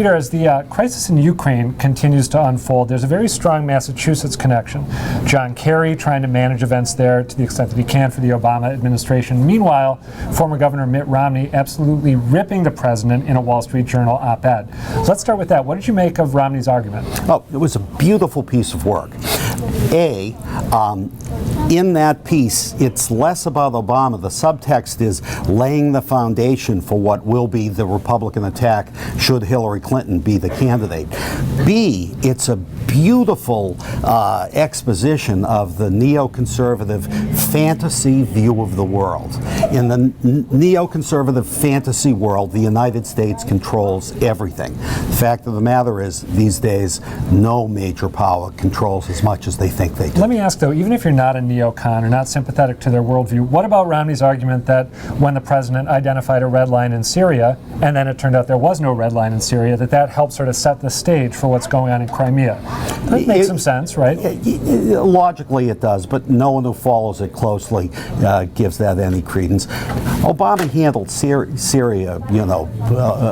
Peter, as the crisis in Ukraine continues to unfold, there's a very strong Massachusetts connection. John Kerry trying to manage events there to the extent that he can for the Obama administration. Meanwhile, former Governor Mitt Romney absolutely ripping the president in a Wall Street Journal op-ed. So let's start with that. What did you make of Romney's argument? Oh, it was a beautiful piece of work. In that piece, it's less about Obama. The subtext is laying the foundation for what will be the Republican attack should Hillary Clinton be the candidate. B, it's a beautiful exposition of the neoconservative fantasy view of the world. In the neoconservative fantasy world, the United States controls everything. The fact of the matter is, these days, no major power controls as much as they think they do. Let me ask, though, even if you're not a neocon or not sympathetic to their worldview, what about Romney's argument that when the president identified a red line in Syria, and then it turned out there was no red line in Syria, that helped sort of set the stage for what's going on in Crimea? That makes some sense, right? Logically it does, but no one who follows it closely gives that any credence. Obama handled Syria,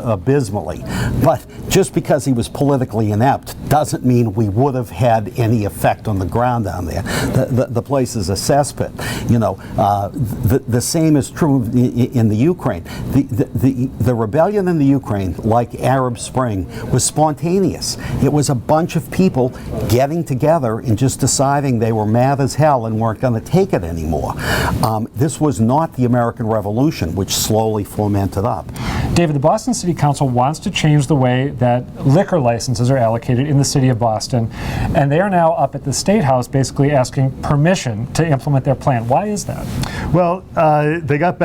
abysmally, but just because he was politically inept doesn't mean we would have had any effect on the ground down there. The place is a cesspit. The same is true in the Ukraine. The rebellion in the Ukraine, like Arab Spring, was spontaneous. It was a bunch of people getting together and just deciding they were mad as hell and weren't going to take it anymore. This was not the American Revolution, which slowly fomented up. David, the Boston City Council wants to change the way that liquor licenses are allocated in the city of Boston, and they are now up at the State House basically asking permission to implement their plan. Why is that? Well, they got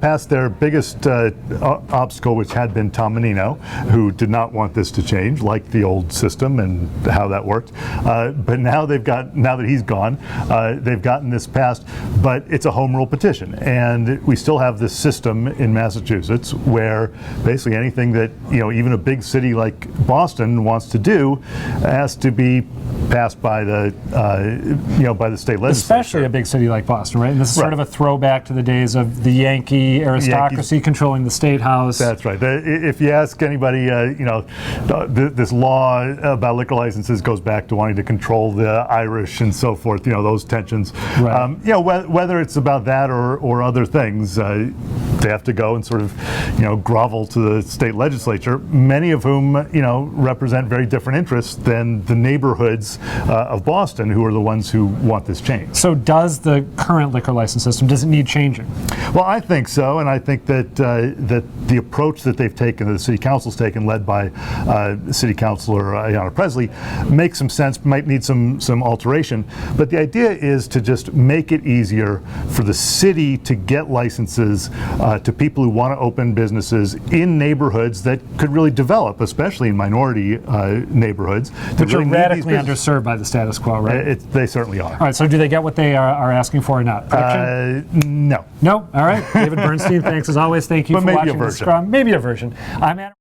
past their biggest obstacle, which had been Tom Menino, who did not want this to change, like the old system and how that worked. But now that he's gone, they've gotten this passed, but it's a home rule petition, and we still have this system in Massachusetts where basically anything that even a big city like Boston wants to do has to be passed by the state legislature. Especially a big city like Boston, right? And this is sort of a throwback to the days of the Yankee aristocracy controlling the State House. That's right. If you ask anybody, this law about liquor licenses goes back to wanting to control the Irish and so forth. Those tensions. Right. Whether it's about that or other things, they have to go and sort of grovel to the state legislature, many of whom represent very different interests than the neighborhoods of Boston, who are the ones who want this change. So does the current liquor license system, does it need changing? Well, I think so, and I think that that the approach that they've taken, that the city council's taken, led by City Councilor Ayanna Presley, makes some sense, might need some alteration, but the idea is to just make it easier for the city to get licenses to people who want to open businesses in neighborhoods that could really develop, especially in minority neighborhoods. Which really are radically underserved by the status quo, right? They certainly are. All right, so do they get what they are asking for or not? No. No? All right. David Bernstein, thanks as always. Thank you for watching the Scrum. Maybe a version. I'm Adam.